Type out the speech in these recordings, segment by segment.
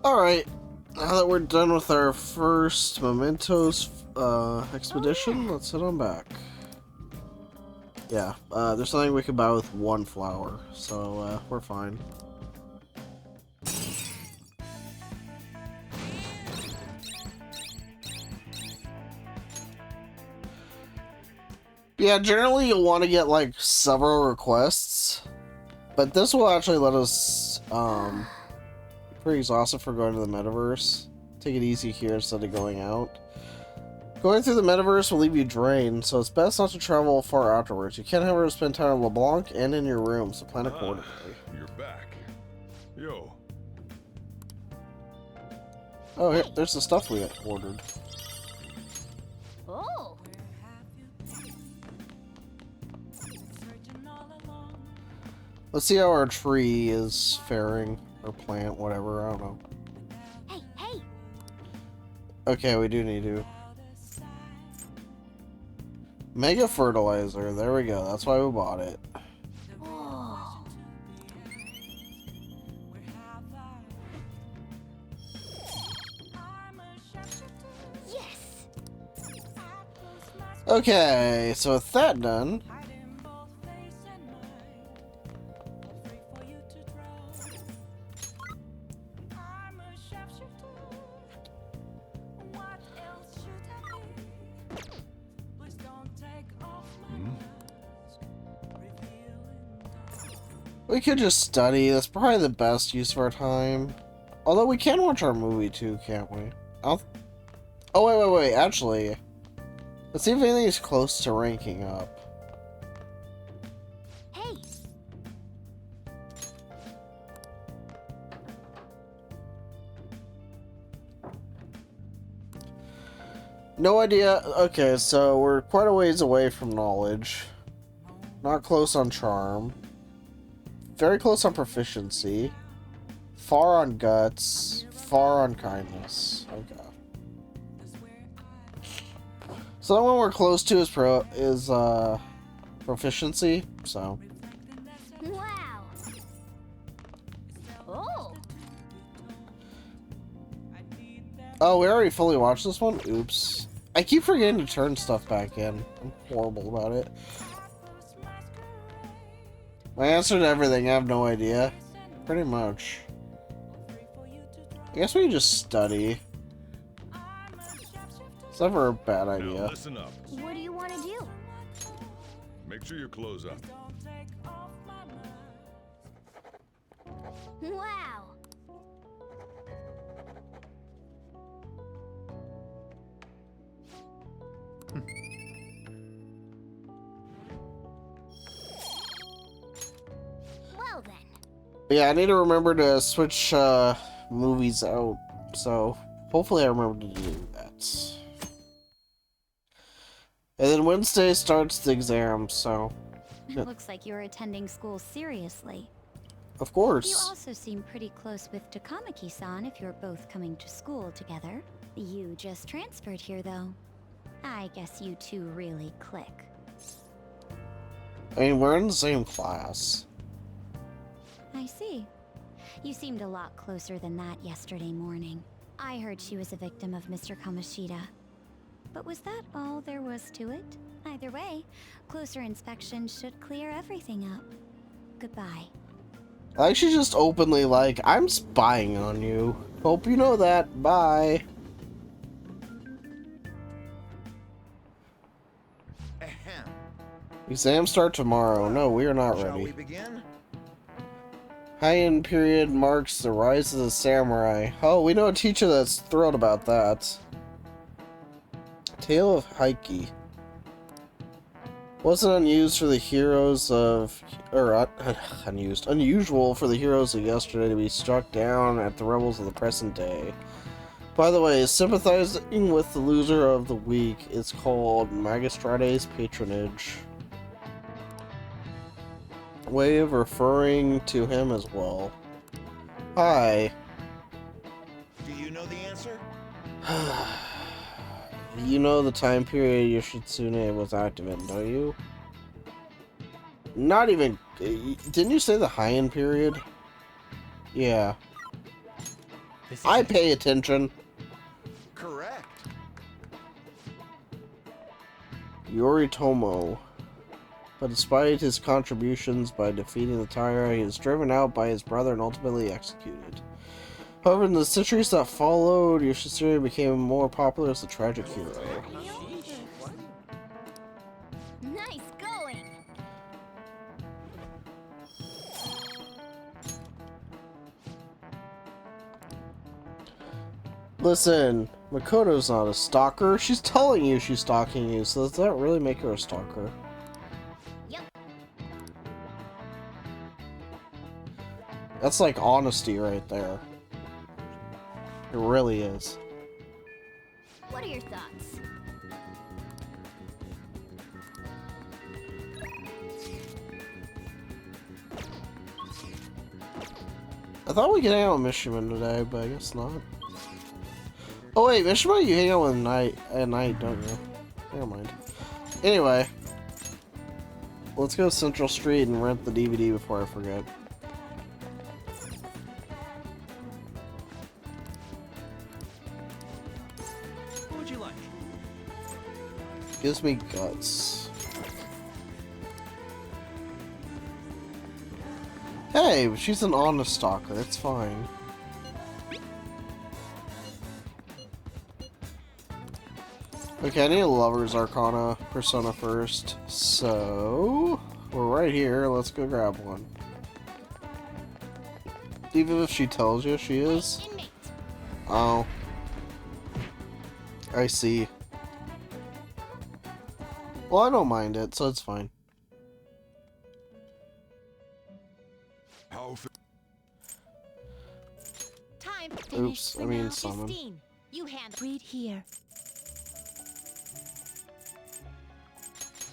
Alright, now that we're done with our first Mementos expedition, let's head on back. Yeah, there's something we can buy with one flower, so we're fine. Yeah, generally you'll want to get like several requests, but this will actually let us pretty exhausted for going to the metaverse. Take it easy here instead of going out. Going through the metaverse will leave you drained, so it's best not to travel far afterwards. You can't, however, spend time in LeBlanc and in your room, so plan accordingly. You're back. Yo. Oh, here, there's the stuff we had ordered. Oh. Let's see how our tree is faring, or plant, whatever, I don't know. Hey, hey. Okay, we do need to. Mega fertilizer, there we go, that's why we bought it. Oh. Yes. Okay, so with that done, we could just study. That's probably the best use of our time. Although we can watch our movie too, can't we? Oh, wait. Actually, let's see if anything is close to ranking up. Hey. No idea. Okay, so we're quite a ways away from knowledge. Not close on charm. Very close on proficiency. Far on guts. Far on kindness. Okay. So the one we're close to is proficiency. So. Wow. Oh. Oh, we already fully watched this one? Oops. I keep forgetting to turn stuff back in. I'm horrible about it. My answer to everything, I have no idea. Pretty much. I guess we can just study. It's never a bad Now idea. listen up. What do you want to do? Make sure your clothes up. Wow. Well then. But yeah, I need to remember to switch movies out. So hopefully I remember to do that. And then Wednesday starts the exam, so It looks like you're attending school seriously. of You course. also seem pretty close with Takamaki-san if you're both coming to school together. You just transferred here, though. I guess you two really click. I mean, we're in the same class. I see. You seemed a lot closer than that yesterday morning. I heard she was a victim of Mr. Kamoshida. But was that all there was to it? Either way, closer inspection should clear everything up. Goodbye. I like she's just openly like, I'm spying on you. Hope you know that. Bye. Ahem. Exams start tomorrow. No, we are not Shall ready. we begin? High-end period marks the rise of the samurai. Oh, we know a teacher that's thrilled about that. Tale of Heike. Wasn't unused for the heroes of, or unusual for the heroes of yesterday to be struck down at the rebels of the present day. By the way, sympathizing with the loser of the week is called Magistrate's patronage. Way of referring to him as well. Hi. Do you know the answer? You know the time period Yoshitsune was active in, don't you? Not even... Didn't you say the Heian period? Yeah. I pay attention. Correct. Yoritomo. But despite his contributions by defeating the Taira, he is driven out by his brother and ultimately executed. However, in the centuries that followed, Yoshitsuru became more popular as a tragic hero. Nice going. Listen, Makoto's not a stalker. She's telling you she's stalking you, so does that really make her a stalker? Yep. That's like honesty right there. It really is. What are your thoughts? I thought we could hang out with Mishima today, but I guess not. Oh wait, Mishima, you hang out with at night, don't you? Never mind. Anyway, let's go to Central Street and rent the DVD before I forget. What would you like? Gives me guts. Hey, she's an honest stalker. It's fine. Okay, I need a Lover's Arcana persona first. So, we're right here. Let's go grab one. Even if she tells you she is. Inmate. Oh. I see. Well, I don't mind it, so it's fine. How Time. Oops, I mean summon. Christine, you handle. Read here.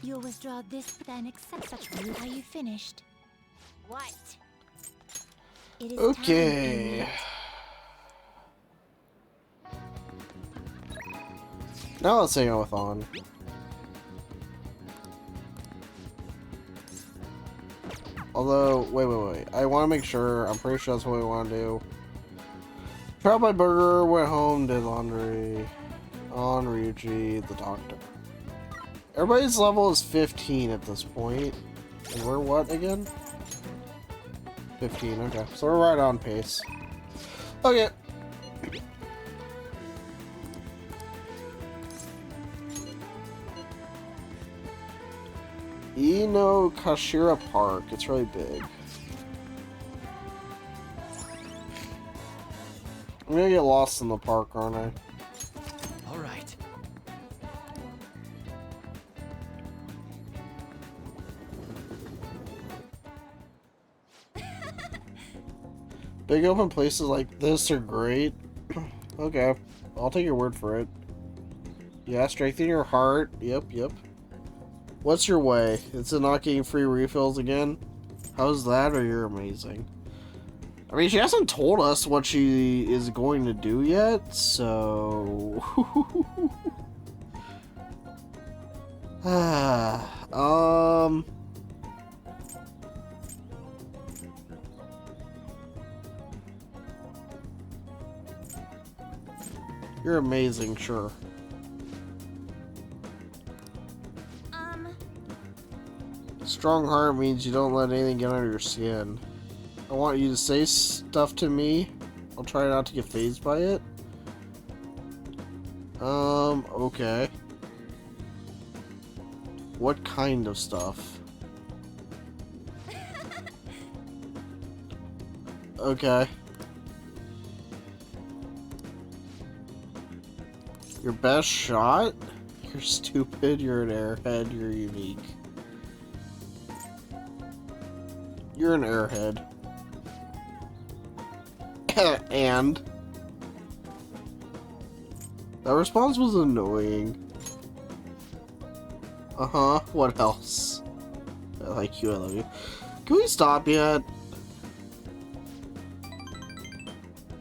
You'll withdraw this, then accept such. Are you finished? What? It is Okay. Now let's hang out with On. Although, wait. I want to make sure. I'm pretty sure that's what we want to do. Tried my burger, went home, did laundry. On Ryuji, the doctor. Everybody's level is 15 at this point. And we're what again? 15, okay. So we're right on pace. Okay. Ino Kashira Park. It's really big. I'm gonna get lost in the park, aren't I? All right. Big open places like this are great. Okay, I'll take your word for it. Yeah, strengthen your heart. Yep. What's your way? Is it not getting free refills again? How's that, or you're amazing? I mean, she hasn't told us what she is going to do yet, so... You're amazing, sure. Strong heart means you don't let anything get under your skin. I want you to say stuff to me. I'll try not to get fazed by it. Okay. What kind of stuff? Okay. Your best shot? You're stupid, you're an airhead, you're unique. You're an airhead. And that response was annoying. Uh-huh. What else? I like you, I love you. Can we stop yet?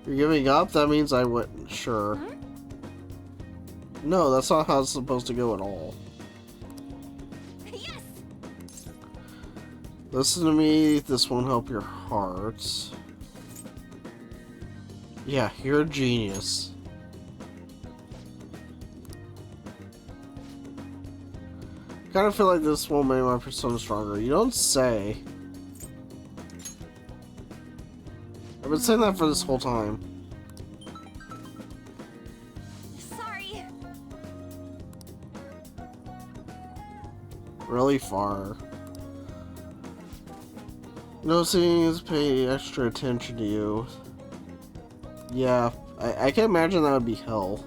You're giving up? That means I wouldn't. Sure. No, that's not how it's supposed to go at all. Yes. Listen to me. This won't help your heart. Yeah, you're a genius. Kind of feel like this will make my persona stronger. You don't say. I've been saying that for this whole time. Sorry. Really far. Noticing is pay extra attention to you. Yeah, I can imagine that would be hell.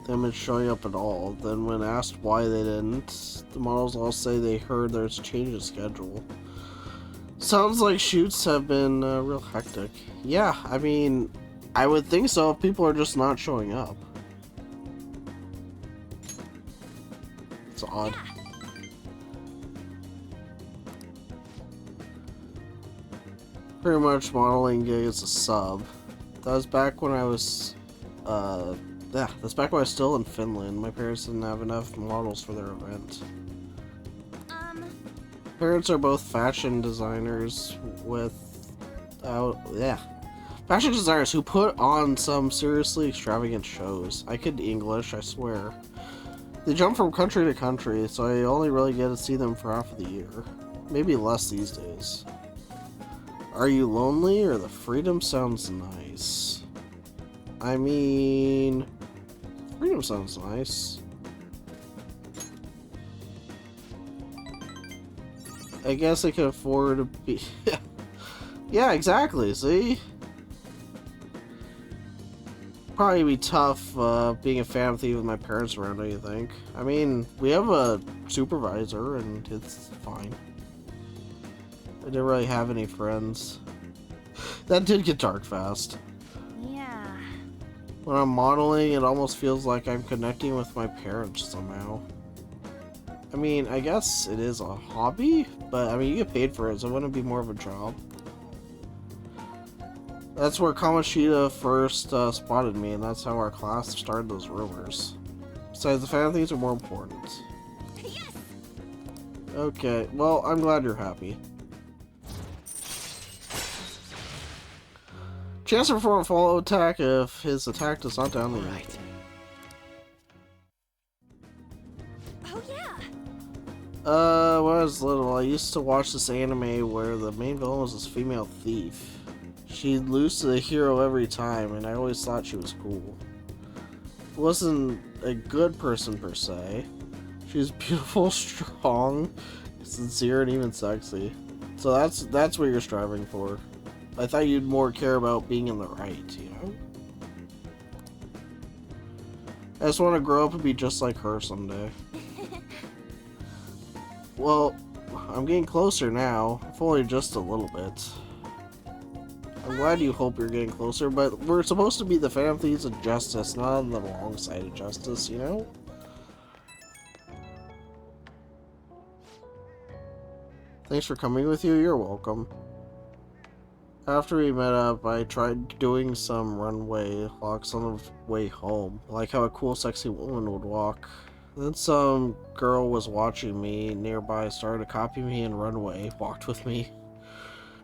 Them is showing up at all. Then when asked why they didn't, the models all say they heard there's a change in schedule. Sounds like shoots have been real hectic. Yeah, I mean, I would think so if people are just not showing up. It's odd. Yeah. Pretty much modeling gig as a sub. That was back when I was, yeah, that's back when I was still in Finland. My parents didn't have enough models for their event. Parents are both fashion designers fashion designers who put on some seriously extravagant shows. I could English, I swear. They jump from country to country, so I only really get to see them for half of the year. Maybe less these days. Are you lonely, or the freedom sounds nice? I mean, freedom sounds nice. I guess I can afford to be... Yeah, exactly, see? Probably be tough being a family with my parents around, don't you think? I mean, we have a supervisor, and it's fine. I didn't really have any friends. That did get dark fast. Yeah. When I'm modeling, it almost feels like I'm connecting with my parents somehow. I mean, I guess it is a hobby, but I mean, you get paid for it, so it wouldn't be more of a job. That's where Kamoshida first spotted me, and that's how our class started those rumors. Besides, the fan things are more important. Yes. Okay, well, I'm glad you're happy. Chance to perform a follow attack if his attack does not down the enemy. Oh yeah. When I was little, I used to watch this anime where the main villain was this female thief. She'd lose to the hero every time, and I always thought she was cool. Wasn't a good person per se. She was beautiful, strong, sincere, and even sexy. So that's what you're striving for. I thought you'd more care about being in the right, you know? I just want to grow up and be just like her someday. Well, I'm getting closer now, if only just a little bit. I'm glad you hope you're getting closer, but we're supposed to be the families of justice, not on the wrong side of justice, you know? Thanks for coming with you, you're welcome. After we met up, I tried doing some runway walks on the way home, like how a cool, sexy woman would walk. Then some girl was watching me nearby, started to copy me and runway, walked with me.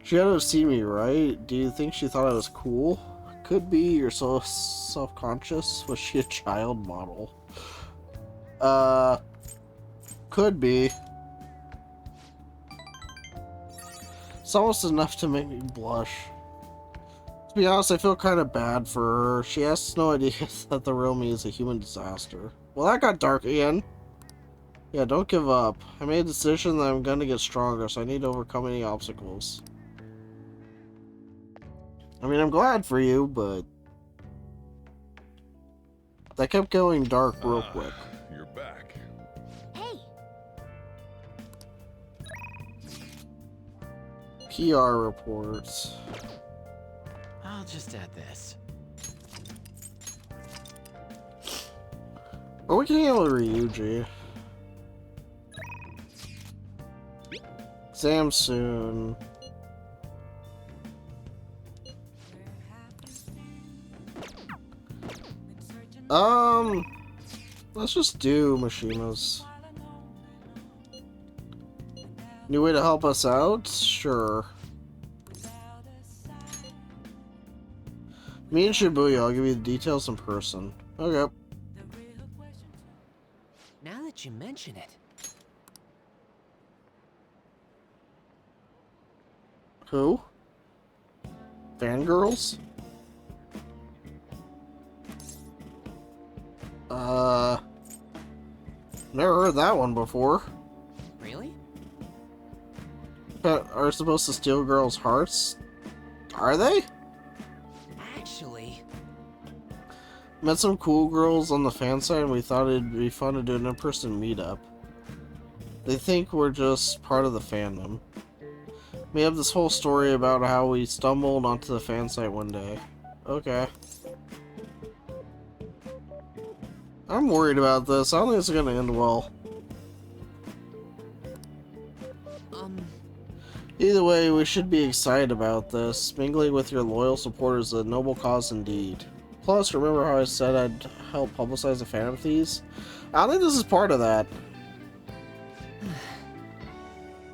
She had to have seen me, right? Do you think she thought I was cool? Could be, you're so self-conscious. Was she a child model? Could be. It's almost enough to make me blush. To be honest, I feel kind of bad for her. She has no idea that the real me is a human disaster. Well, that got dark again. Yeah, don't give up. I made a decision that I'm gonna get stronger, so I need to overcome any obstacles. I mean, I'm glad for you, but... that kept going dark real quick. You're back. Hey. PR reports. I'll just add this. Are we getting able to Ryuji? Exam soon. Let's just do Mishima's. New way to help us out? Sure. Me and Shibuya, I'll give you the details in person. Okay. Now that you mention it. Who? Fangirls? Never heard that one before. Really? But are supposed to steal girls' hearts? Are they? Actually, Met some cool girls on the fan side and we thought it'd be fun to do an in-person meetup. They think we're just part of the fandom. We have this whole story about how we stumbled onto the fan site one day. Okay. I'm worried about this. I don't think it's gonna end well. Either way, we should be excited about this. Mingling with your loyal supporters is a noble cause indeed. Plus, remember how I said I'd help publicize the Phantom Thieves? I don't think this is part of that.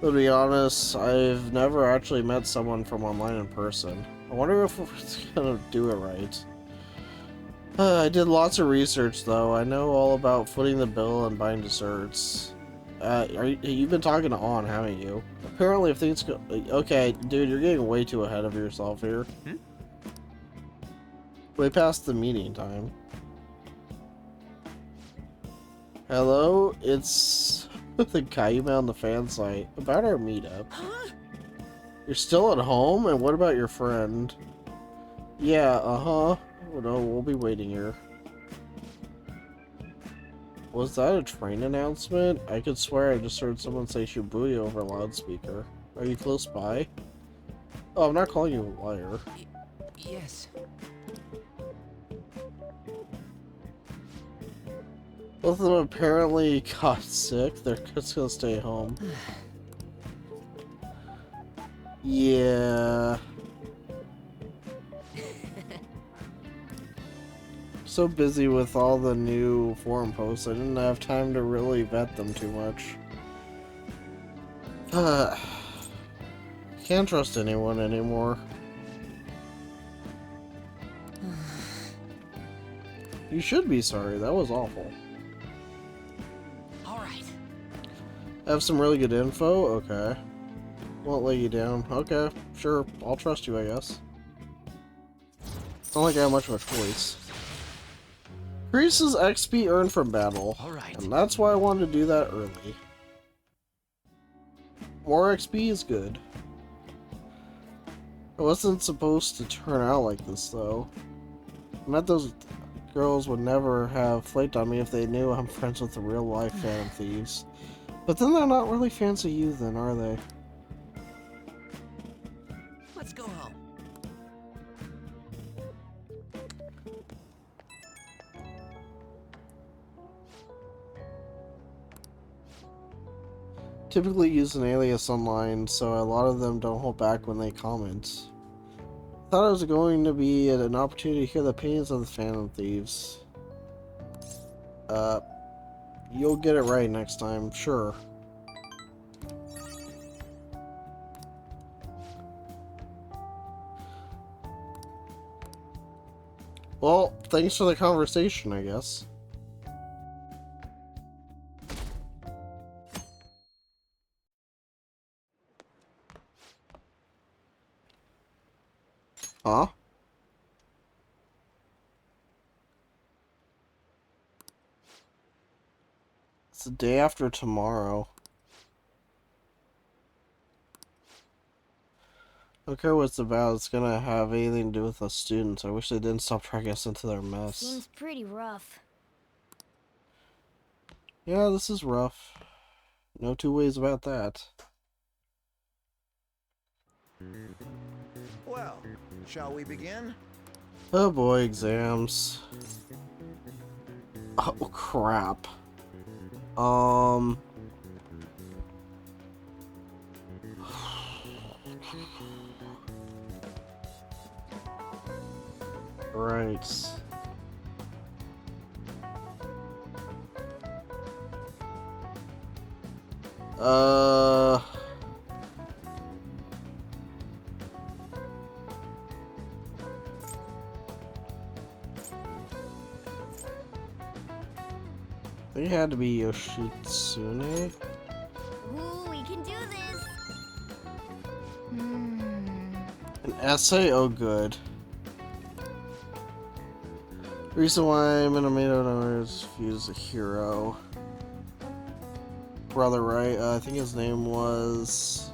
To be honest, I've never actually met someone from online in person. I wonder if we're gonna do it right. I did lots of research though. I know all about footing the bill and buying desserts. You've been talking to On, haven't you? Apparently if things go... Okay, dude, you're getting way too ahead of yourself here. Way past the meeting time. Hello? It's the guy you met on the fan site. About our meetup. You're still at home? And what about your friend? Yeah, uh-huh. Oh, no, we'll be waiting here. Was that a train announcement? I could swear I just heard someone say Shibuya over loudspeaker. Are you close by? Oh, I'm not calling you a liar. yes. Both of them apparently got sick. They're just gonna stay home. Yeah. So busy with all the new forum posts, I didn't have time to really vet them too much. Can't trust anyone anymore. You should be sorry, that was awful. Alright. Have some really good info? Okay. Won't lay you down. Okay, sure, I'll trust you, I guess. It's not like I have much of a choice. Increases XP earned from battle. Alright. And that's why I wanted to do that early. More XP is good. It wasn't supposed to turn out like this, though. I bet those girls would never have flaked on me if they knew I'm friends with the real-life Phantom Thieves. But then they're not really fans of you then, are they? Let's go home. Typically use an alias online, so a lot of them don't hold back when they comment. Thought it was going to be an opportunity to hear the opinions of the Phantom Thieves. You'll get it right next time, sure. Well, thanks for the conversation, I guess. Huh? It's the day after tomorrow. I don't care what it's about, it's gonna have anything to do with the students. I wish they didn't stop dragging us into their mess. Seems pretty rough. Yeah, this is rough. No two ways about that. Well, shall we begin? Oh boy, exams. Oh crap. Right. They had to be Yoshitsune. Ooh, we can do this. Hmm. An essay? Oh, good. Reason why Minamoto knows Fuse a hero. Brother, right? I think his name was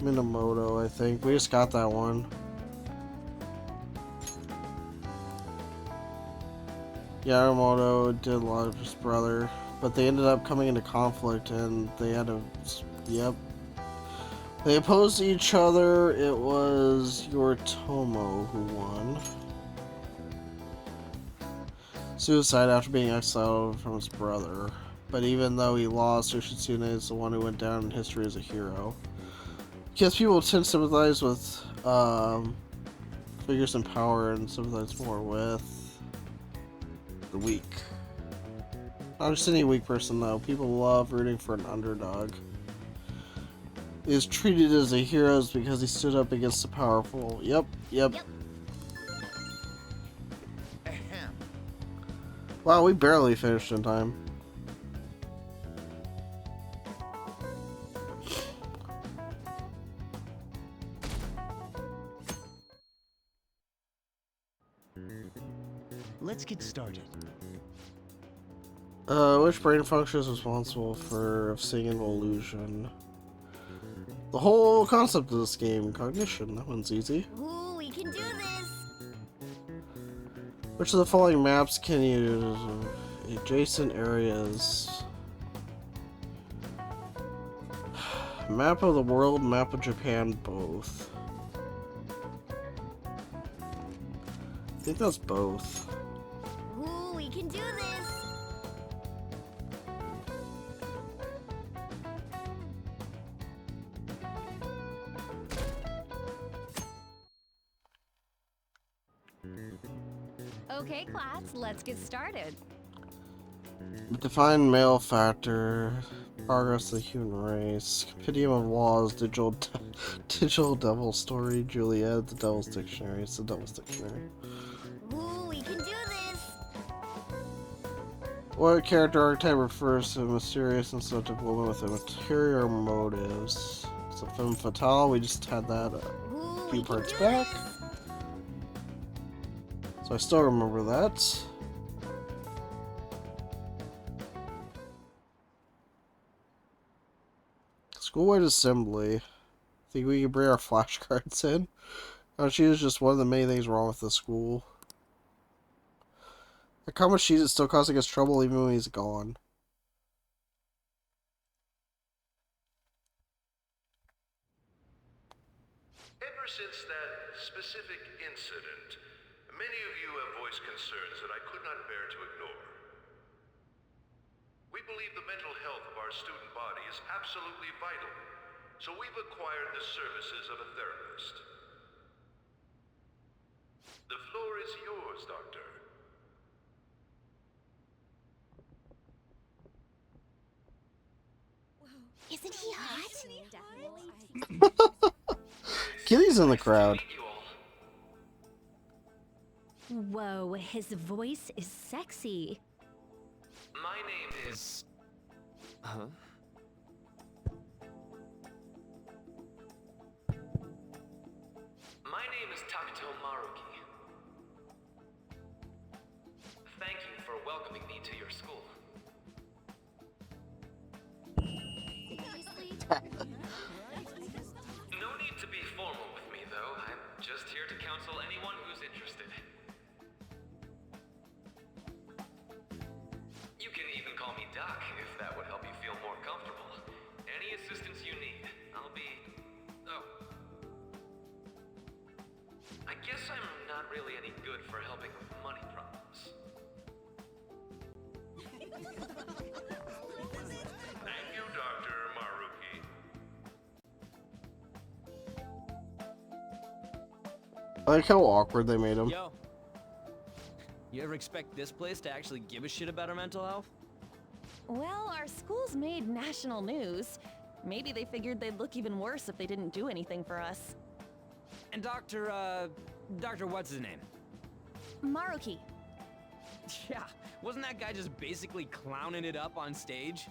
Minamoto, I think. We just got that one. Yamamoto did a lot of his brother, but they ended up coming into conflict and they had to. Yep. They opposed each other. It was Yoritomo who won. Suicide after being exiled from his brother. But even though he lost, Yoshitsune is the one who went down in history as a hero. Because people tend to sympathize with figures in power and sympathize more with the weak. Not just any weak person though. People love rooting for an underdog. He is treated as a hero because he stood up against the powerful. Yep. Ahem. Wow, we barely finished in time. Let's get started. Which brain function is responsible for seeing an illusion? The whole concept of this game, cognition. That one's easy. Ooh, we can do this. Which of the following maps can use adjacent areas? Map of the world, map of Japan, both. I think that's both. Ooh, we can do this. Okay, class, let's get started. Define male factor. Progress of the human race. Compendium of laws. Digital devil story. Juliet. The Devil's Dictionary. It's the Devil's Dictionary. Ooh, we can do this. What character archetype refers to a mysterious and seductive woman with ulterior motives? It's a femme fatale. We just had that Ooh, a we few can parts do back. this. So I still remember that. Schoolwide assembly. Think we can bring our flashcards in? She is just one of the many things wrong with the school. The Kamoshida is still causing us trouble even when he's gone. Ever since that specific incident, many of you have voiced concerns that I could not bear to ignore. We believe the mental health of our student body is absolutely vital, so we've acquired the services of a therapist. The floor is yours, Doctor. Isn't he hot? Kitty's in the crowd. Whoa, his voice is sexy. My name is... Huh? My name is Takuto Maruki. Thank you for welcoming me to your school. No need to be formal with me, though. I'm just here to counsel anyone who's interested. You can even call me Doc, if that would help you feel more comfortable. Any assistance you need, I'll be... Oh. I guess I'm not really any good for helping with money problems. Thank you, Dr. Maruki. I like how awkward they made him. Yo, you ever expect this place to actually give a shit about our mental health? Well, our school's made national news. Maybe they figured they'd look even worse if they didn't do anything for us. And Dr. what's his name? Maruki. Yeah, Wasn't that guy just basically clowning it up on stage?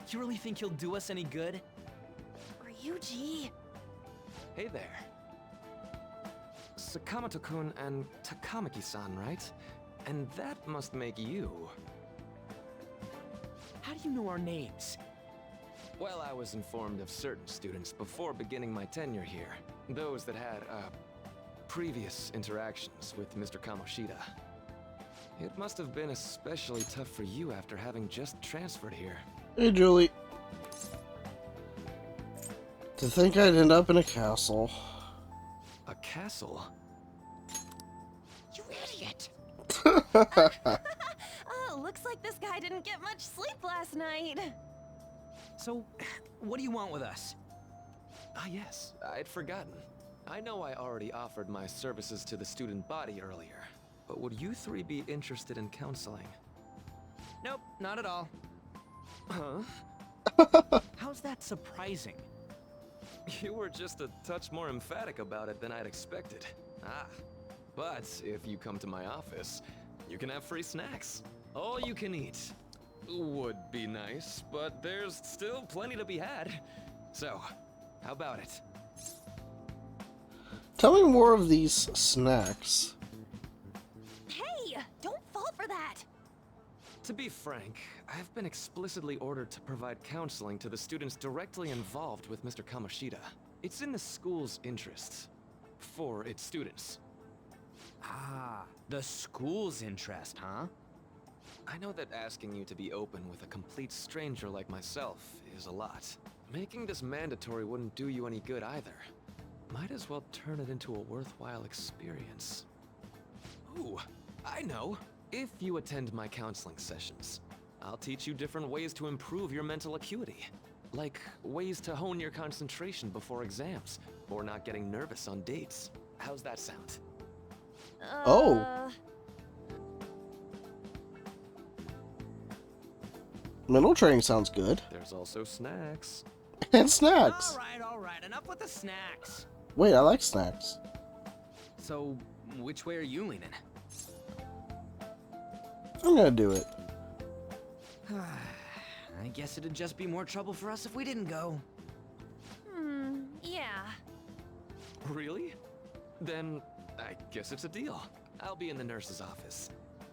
You really think he'll do us any good? Ryuji. Hey there. Sakamoto-kun and Takamaki-san, right? And that must make you. How do you know our names? Well, I was informed of certain students before beginning my tenure here. Those that had, previous interactions with Mr. Kamoshida. It must have been especially tough for you after having just transferred here. Hey, Julie. To think I'd end up in a castle. A castle? You idiot. Looks like this guy didn't get much sleep last night. So, what do you want with us? Ah, yes, I'd forgotten. I know I already offered my services to the student body earlier, but would you three be interested in counseling? Nope, not at all. Huh? How's that surprising? You were just a touch more emphatic about it than I'd expected. Ah, but if you come to my office, you can have free snacks. All you can eat. Would be nice, but there's still plenty to be had. So, how about it? Tell me more of these snacks. Hey, don't fall for that. To be frank, I've been explicitly ordered to provide counseling to the students directly involved with Mr. Kamoshida. It's in the school's interests. For its students. Ah, the school's interest, huh? I know that asking you to be open with a complete stranger like myself is a lot. Making this mandatory wouldn't do you any good either. Might as well turn it into a worthwhile experience. Ooh, I know. If you attend my counseling sessions, I'll teach you different ways to improve your mental acuity. Like ways to hone your concentration before exams, or not getting nervous on dates. How's that sound? Oh. Mental training sounds good. There's also snacks. And snacks. All right, enough with the snacks. Wait, I like snacks. So, which way are you leaning? I'm gonna do it. I guess it'd just be more trouble for us if we didn't go. Yeah. Really? Then I guess it's a deal. I'll be in the nurse's office.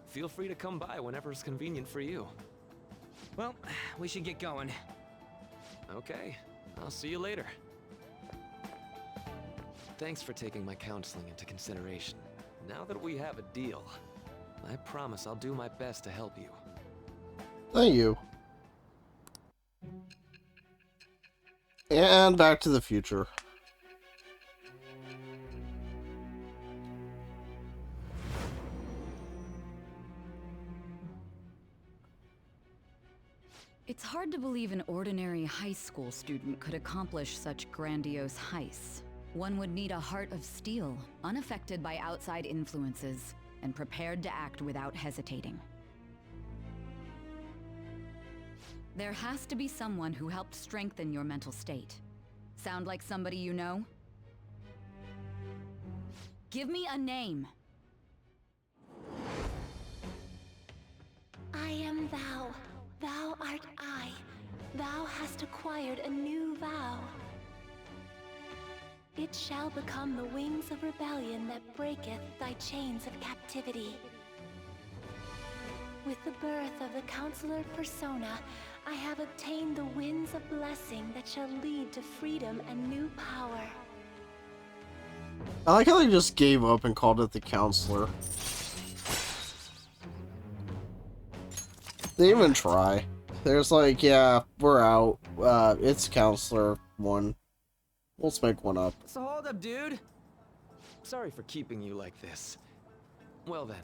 Feel free to come by whenever it's convenient for you. Well, we should get going. Okay, I'll see you later. Thanks for taking my counseling into consideration. Now that we have a deal, I promise I'll do my best to help you. Thank you. And Back to the Future. It's hard to believe an ordinary high school student could accomplish such grandiose heists. One would need a heart of steel, unaffected by outside influences, and prepared to act without hesitating. There has to be someone who helped strengthen your mental state. Sound like somebody you know? Give me a name. I am thou. Thou art I. Thou hast acquired a new vow. It shall become the wings of rebellion that breaketh thy chains of captivity. With the birth of the Counselor Persona, I have obtained the winds of blessing that shall lead to freedom and new power. I like how they just gave up and called it the Counselor. They even try. There's like, yeah, we're out. It's Counselor 1. Let's make one up. So hold up, dude. Sorry for keeping you like this. Well then.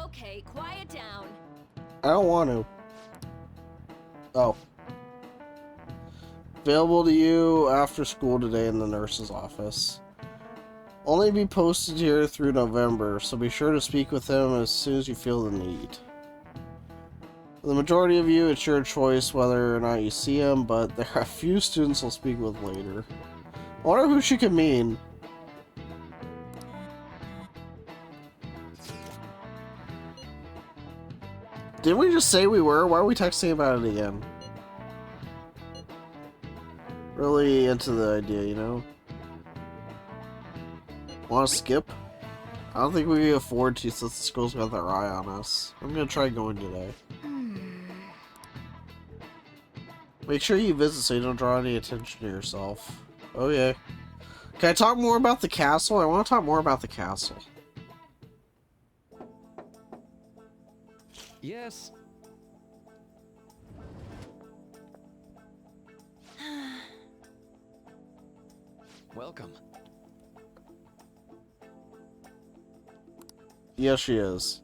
Okay, quiet down. I don't want to. Oh. Available to you after school today in the nurse's office. Only be posted here through November, so be sure to speak with him as soon as you feel the need. The majority of you, it's your choice whether or not you see him, but there are a few students I'll speak with later. I wonder who she could mean. Didn't we just say we were? Why are we texting about it again? Really into the idea, you know? Want to skip? I don't think we can afford to since the school's got their eye on us. I'm gonna try going today. Make sure you visit so you don't draw any attention to yourself. Oh yeah. Can I talk more about the castle? I want to talk more about the castle. Yes. Welcome. Yes, she is.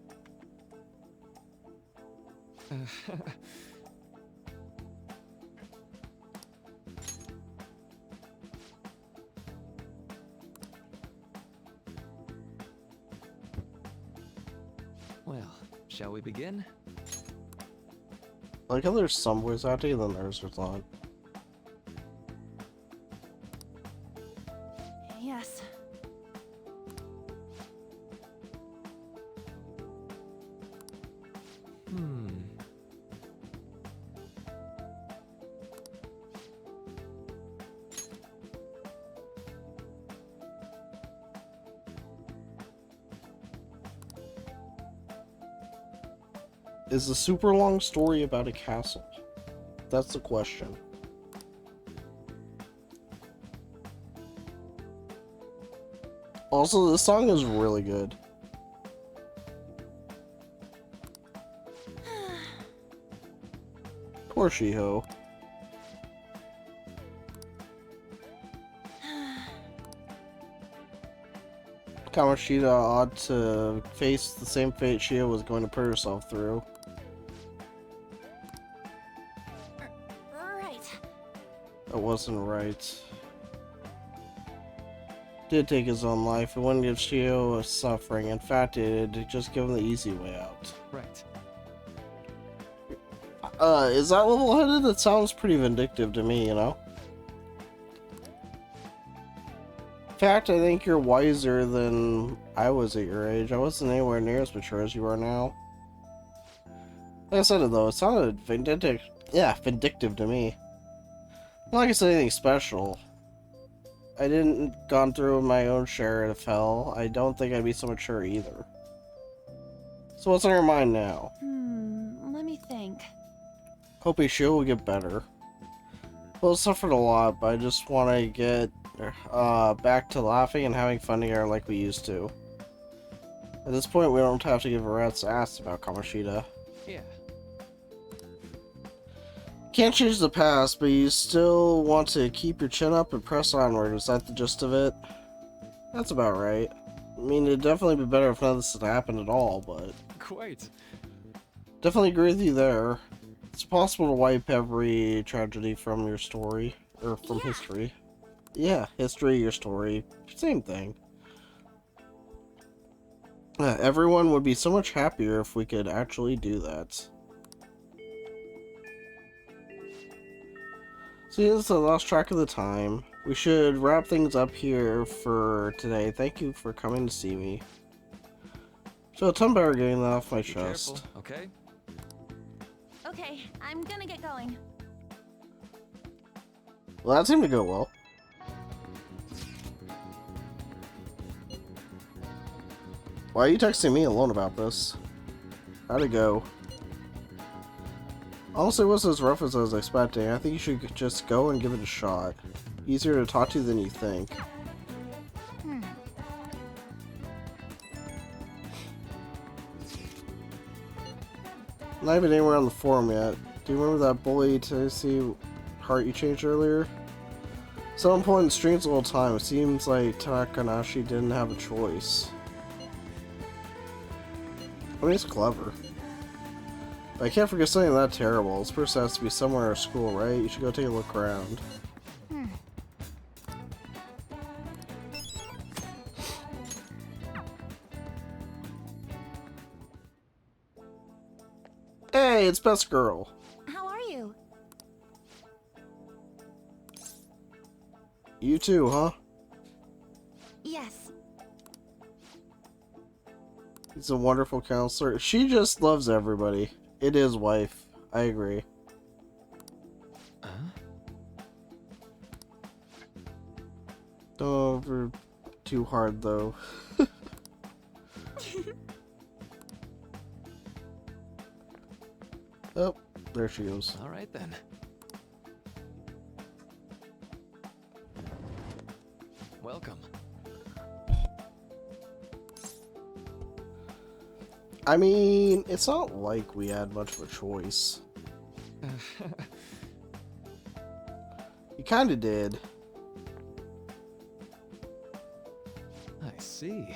Well, shall we begin? Like how there's some voice acting and then there's not. Yes. Is a super long story about a castle? That's the question. Also, this song is really good. Poor Shiho. Kamoshida ought to face the same fate Shiho was going to put herself through. Right. That wasn't right. Did take his own life. It wouldn't give Shiho a suffering. In fact, it'd just give him the easy way out. Right. Is that level-headed? That sounds pretty vindictive to me, you know? In fact, I think you're wiser than I was at your age. I wasn't anywhere near as mature as you are now. Like I said it though, it sounded vindictive. Yeah, vindictive to me. Not like I said anything special. I didn't gone through my own share of hell. I don't think I'd be so mature either. So what's on your mind now? Let me think. Hoping she will get better. Well, it suffered a lot, but I just want to get back to laughing and having fun together like we used to. At this point, we don't have to give a rat's ass about Kamoshida. Yeah. Can't change the past, but you still want to keep your chin up and press onward. Is that the gist of it? That's about right. I mean, it'd definitely be better if none of this had happened at all, but... Quite. Definitely agree with you there. It's possible to wipe every tragedy from your story, or from history. Yeah, history, your story, same thing. Everyone would be so much happier if we could actually do that. Since I lost track of the time, we should wrap things up here for today. Thank you for coming to see me. So, tell me about getting that off my chest. Careful, okay? Okay, I'm gonna get going. Well, that seemed to go well. Why are you texting me alone about this? How'd it go? Honestly, it wasn't as rough as I was expecting. I think you should just go and give it a shot. Easier to talk to than you think. Not even anywhere on the forum yet. Do you remember that bully Tennessee heart you changed earlier? Some point in the stream's a little time. It seems like Takanashi didn't have a choice. I mean, it's clever. But I can't forget something that terrible. This person has to be somewhere in our school, right? You should go take a look around. Hey, it's Best Girl. How are you? You too, huh? Yes. He's a wonderful counselor. She just loves everybody. It is wife. I agree. Don't over too hard though. Oh, there she goes. All right then. Welcome. I mean, it's not like we had much of a choice. You kind of did. I see.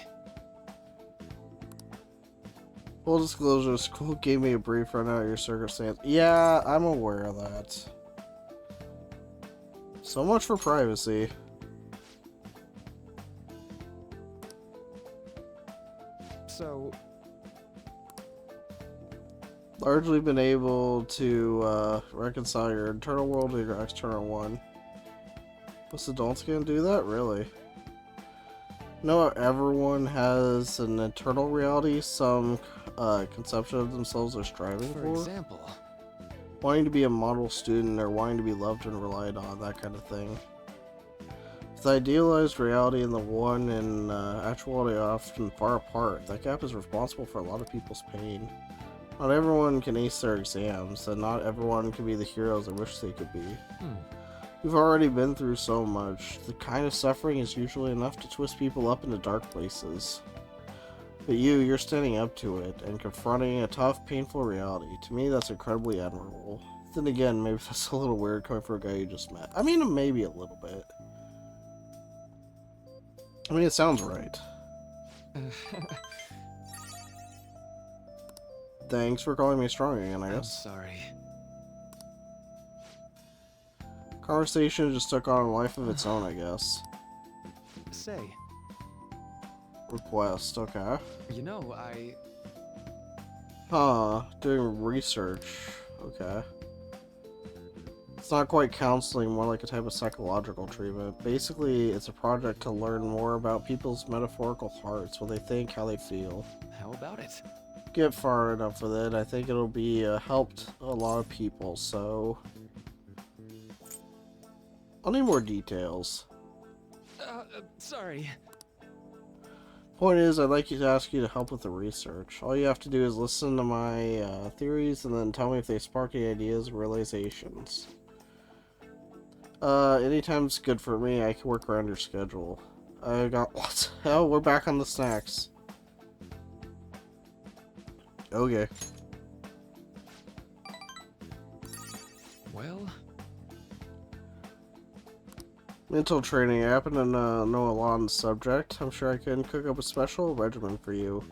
Full disclosure, school gave me a brief rundown of your circumstance. Yeah, I'm aware of that. So much for privacy. So, Largely been able to reconcile your internal world with your external one. Most adults gonna do that? Really? No, everyone has an internal reality, some conception of themselves they're striving for for. example, Wanting to be a model student or wanting to be loved and relied on, that kind of thing. With idealized reality and the one and actuality are often far apart, that gap is responsible for a lot of people's pain. Not everyone can ace their exams, and not everyone can be the heroes they wish they could be. You've already been through so much. The kind of suffering is usually enough to twist people up into dark places. But you're standing up to it, and confronting a tough, painful reality. To me, that's incredibly admirable. Then again, maybe that's a little weird coming from a guy you just met. I mean, maybe a little bit. I mean, it sounds right. Thanks for calling me strong again, I guess. I'm sorry. Conversation just took on a life of its own, I guess. Say, Request, okay. you know, Doing research, okay. It's not quite counseling, more like a type of psychological treatment. Basically, it's a project to learn more about people's metaphorical hearts, what they think, how they feel. How about it? Get far enough with it, I think it'll be helped a lot of people, so... I'll need more details. Sorry. Point is, I'd like to ask you to help with the research. All you have to do is listen to my theories and then tell me if they spark any ideas or realizations. Anytime's good for me. I can work around your schedule. I got what? Oh, we're back on the snacks. Okay. Well, mental training. I happen to know a lot on the subject. I'm sure I can cook up a special regimen for you.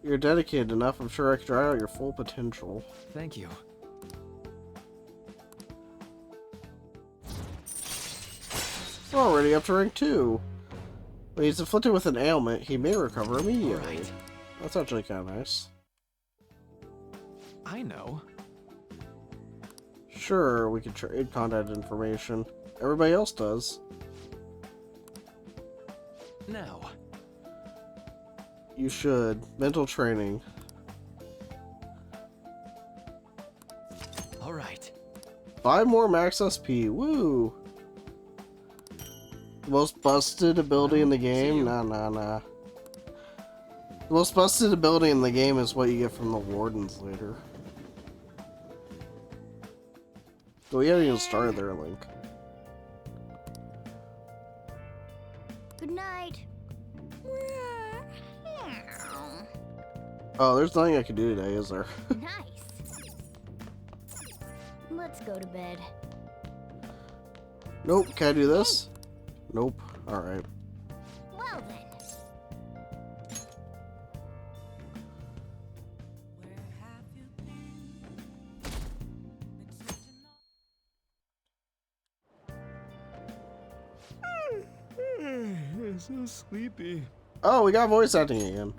You're dedicated enough. I'm sure I can try out your full potential. thank you. We're already up to rank 2. When he's afflicted with an ailment, he may recover immediately. Right. That's actually kind of nice. I know. Sure, we can trade contact information. Everybody else does. Now. You should. Mental training. All right. 5 more max SP. Woo! The most busted ability in the game? Nah. The most busted ability in the game is what you get from the wardens later. But we haven't even started there, Link. Good night. Oh, there's nothing I can do today, is there? Nice. Let's go to bed. Nope. Can I do this? Nope. Alright. Well then. I'm so sleepy. Oh, we got voice acting again.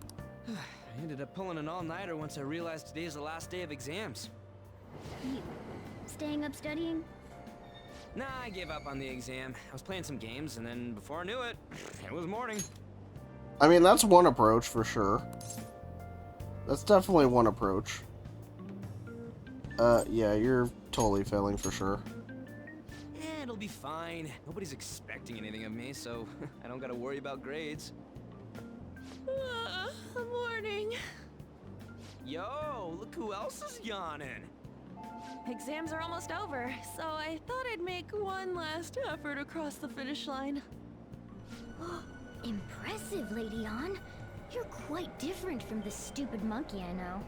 Ended up pulling an all-nighter once I realized today's the last day of exams. You staying up studying? Nah, I gave up on the exam. I was playing some games, and then before I knew it, it was morning. I mean, that's one approach for sure. That's definitely one approach. Yeah, you're totally failing for sure. It'll be fine. Nobody's expecting anything of me, so I don't gotta worry about grades. Morning. Yo, look who else is yawning. Exams are almost over, so I thought I'd make one last effort across the finish line. Impressive, Lady Ann. You're quite different from the stupid monkey I know.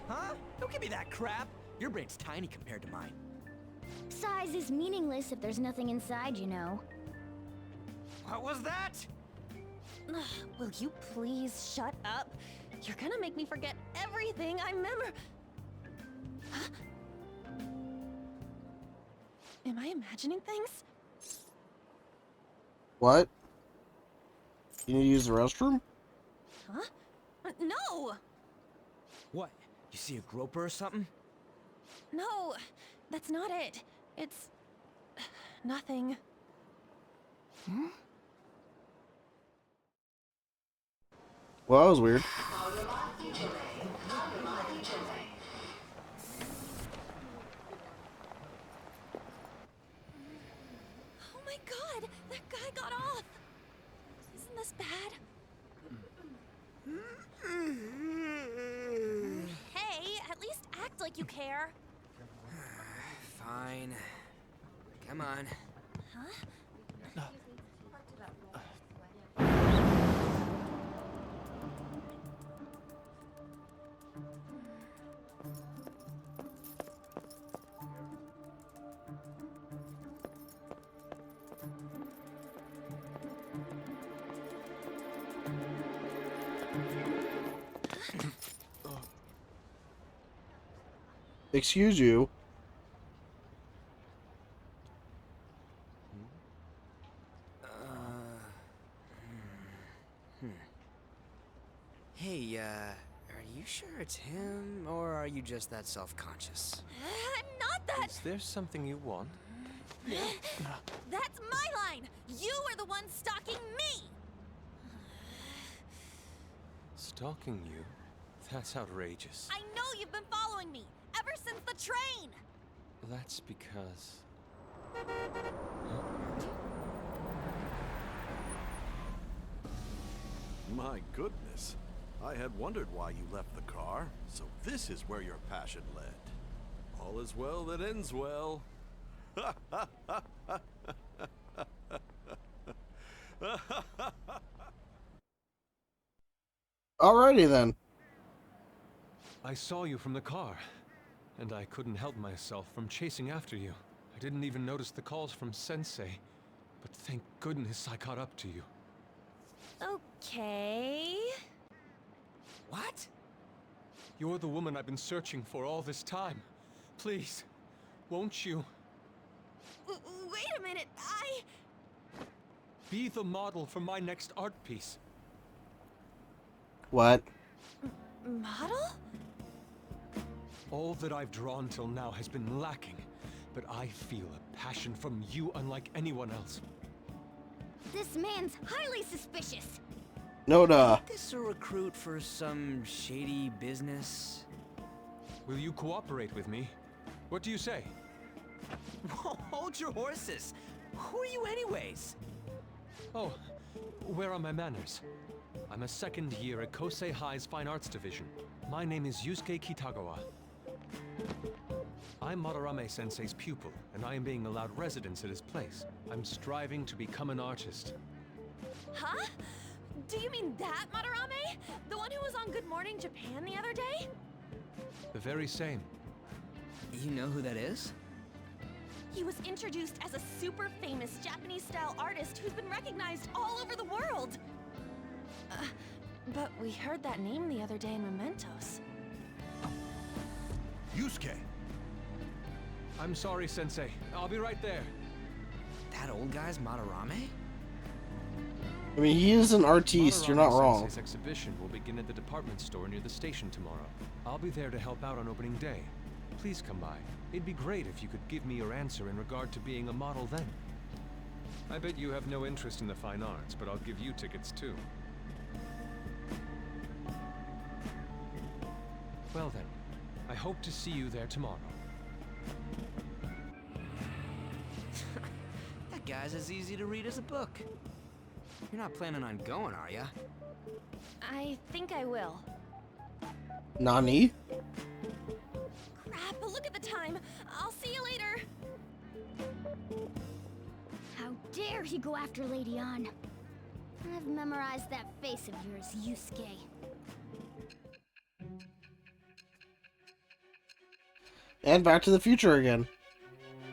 Huh? Don't give me that crap. Your brain's tiny compared to mine. Size is meaningless if there's nothing inside, you know. What was that? Will you please shut up? You're gonna make me forget everything I remember. Huh? Am I imagining things? What? You need to use the restroom? Huh? No! What? You see a groper or something? No, that's not it. It's... nothing. Well, that was weird. Oh my god! That guy got off! Isn't this bad? Hey, at least act like you care. Fine. Come on. Huh? Excuse you. Hey, are you sure it's him, or are you just that self-conscious? I'm not that. Is there something you want? That's my line. You are the one stalking me. Stalking you? That's outrageous. I know you've been following me ever since the train. That's because... My goodness. I had wondered why you left the car, so this is where your passion led. All is well that ends well. Alrighty then. I saw you from the car, and I couldn't help myself from chasing after you. I didn't even notice the calls from Sensei, but thank goodness I caught up to you. Okay. What? You're the woman I've been searching for all this time. Please, won't you? Wait a minute, Be the model for my next art piece. What? Model? All that I've drawn till now has been lacking, but I feel a passion from you unlike anyone else. This man's highly suspicious. No duh. This a recruit for some shady business? Will you cooperate with me? What do you say? Hold your horses. Who are you anyways? Oh, where are my manners? I'm a second year at Kosei High's Fine Arts Division. My name is Yusuke Kitagawa. I'm Madarame-sensei's pupil, and I am being allowed residence at his place. I'm striving to become an artist. Huh? Do you mean that Madarame? The one who was on Good Morning Japan the other day? The very same. You know who that is? He was introduced as a super famous Japanese-style artist who's been recognized all over the world. But we heard that name the other day in Mementos. Yusuke! I'm sorry, Sensei. I'll be right there. That old guy's Madarame? I mean, he is an artiste, you're not wrong. Maruki-sensei's exhibition will begin at the department store near the station tomorrow. I'll be there to help out on opening day. Please come by. It'd be great if you could give me your answer in regard to being a model then. I bet you have no interest in the fine arts, but I'll give you tickets too. Well then, I hope to see you there tomorrow. That guy's as easy to read as a book. You're not planning on going, are ya? I think I will. Nani? Crap, look at the time. I'll see you later. How dare he go after Lady Ann? I've memorized that face of yours, Yusuke. And Back to the Future again.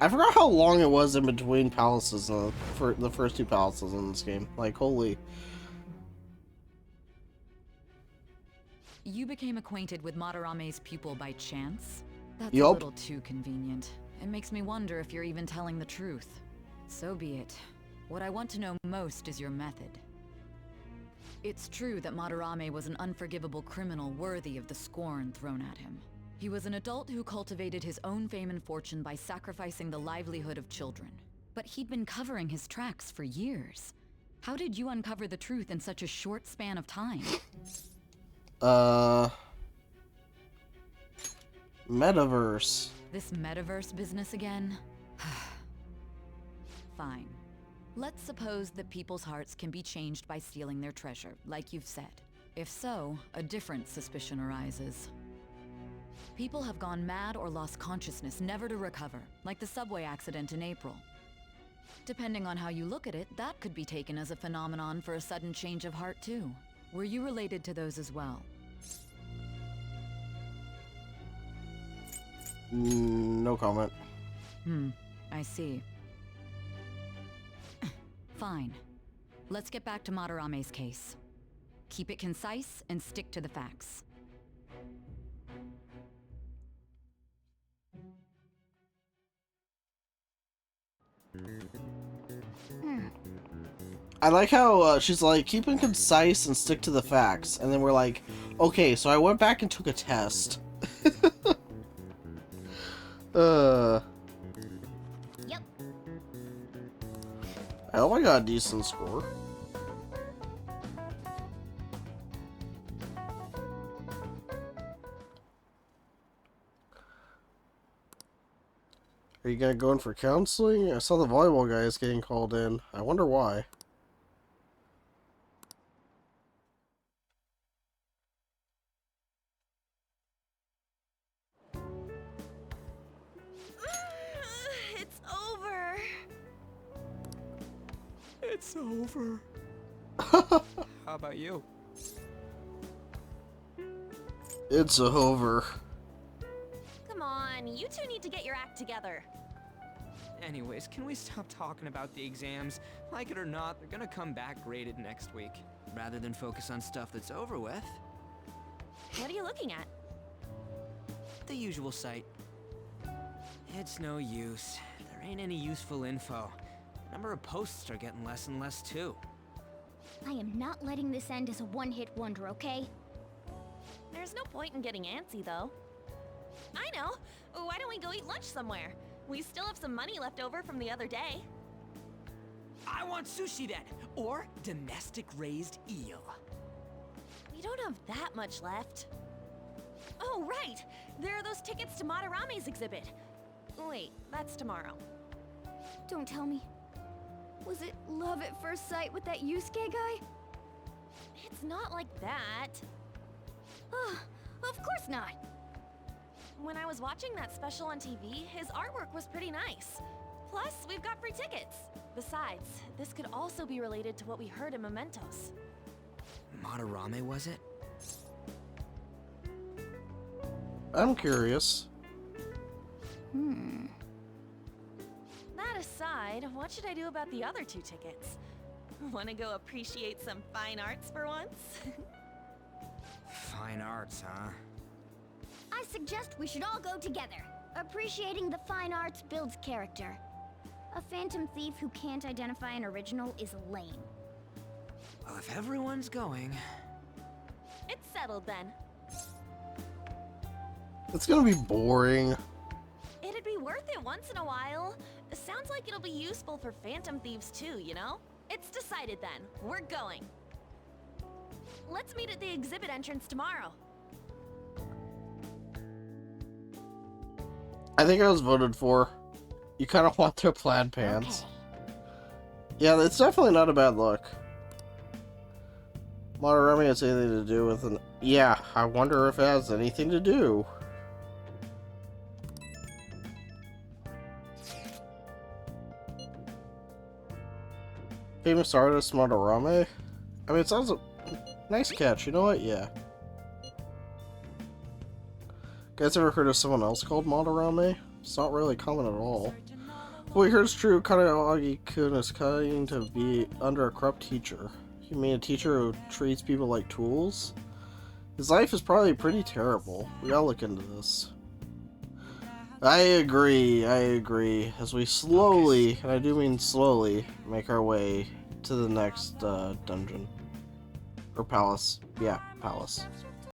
I forgot how long it was in between palaces for the first two palaces in this game. Like, holy. You became acquainted with Madarame's pupil by chance? That's Yup. a little too convenient. It makes me wonder if you're even telling the truth. So be it. What I want to know most is your method. It's true that Madarame was an unforgivable criminal worthy of the scorn thrown at him. He was an adult who cultivated his own fame and fortune by sacrificing the livelihood of children. But he'd been covering his tracks for years. How did you uncover the truth in such a short span of time? Metaverse. This metaverse business again? Fine. Let's suppose that people's hearts can be changed by stealing their treasure, like you've said. If so, a different suspicion arises. People have gone mad or lost consciousness, never to recover, like the subway accident in April. Depending on how you look at it, that could be taken as a phenomenon for a sudden change of heart too. Were you related to those as well? No comment. I see. Fine. Let's get back to Madarame's case. Keep it concise and stick to the facts. I like how she's like, keep it concise and stick to the facts. And then we're like, okay, so I went back and took a test. Yep. I hope I got a decent score. Are you gonna go in for counseling? I saw the volleyball guy is getting called in. I wonder why. It's over. It's over. How about you? It's over. Come on, you two need to get your act together. Anyways, can we stop talking about the exams? Like it or not, they're gonna come back graded next week. Rather than focus on stuff that's over with. What are you looking at? The usual site. It's no use. There ain't any useful info. Number of posts are getting less and less too. I am not letting this end as a one-hit wonder, okay? There's no point in getting antsy, though. I know. Why don't we go eat lunch somewhere? We still have some money left over from the other day. I want sushi then, or domestic raised eel. We don't have that much left. Oh, right! There are those tickets to Madarame's exhibit. Wait, that's tomorrow. Don't tell me. Was it love at first sight with that Yusuke guy? It's not like that. Of course not. When I was watching that special on TV, his artwork was pretty nice. Plus, we've got free tickets. Besides, this could also be related to what we heard in Mementos. Madarame, was it? I'm curious. That aside, what should I do about the other 2 tickets? Want to go appreciate some fine arts for once? Fine arts, huh? I suggest we should all go together. Appreciating the fine arts builds character. A phantom thief who can't identify an original is lame. Well, if everyone's going... It's settled then. It's gonna be boring. It'd be worth it once in a while. Sounds like it'll be useful for phantom thieves too, you know? It's decided then. We're going. Let's meet at the exhibit entrance tomorrow. I think I was voted for. You kind of want their plaid pants. Okay. Yeah, it's definitely not a bad look. Maruki has anything to do with an... Yeah, I wonder if it has anything to do. Famous artist Maruki? I mean, it sounds a nice catch. You know what? Yeah. Guys ever heard of someone else called Maruki? It's not really common at all. What we heard is true. Kanaagi-kun is kind to be under a corrupt teacher. You mean a teacher who treats people like tools? His life is probably pretty terrible. We gotta look into this. I agree, as we slowly, and I do mean slowly, make our way to the next dungeon. Or palace. Yeah, palace.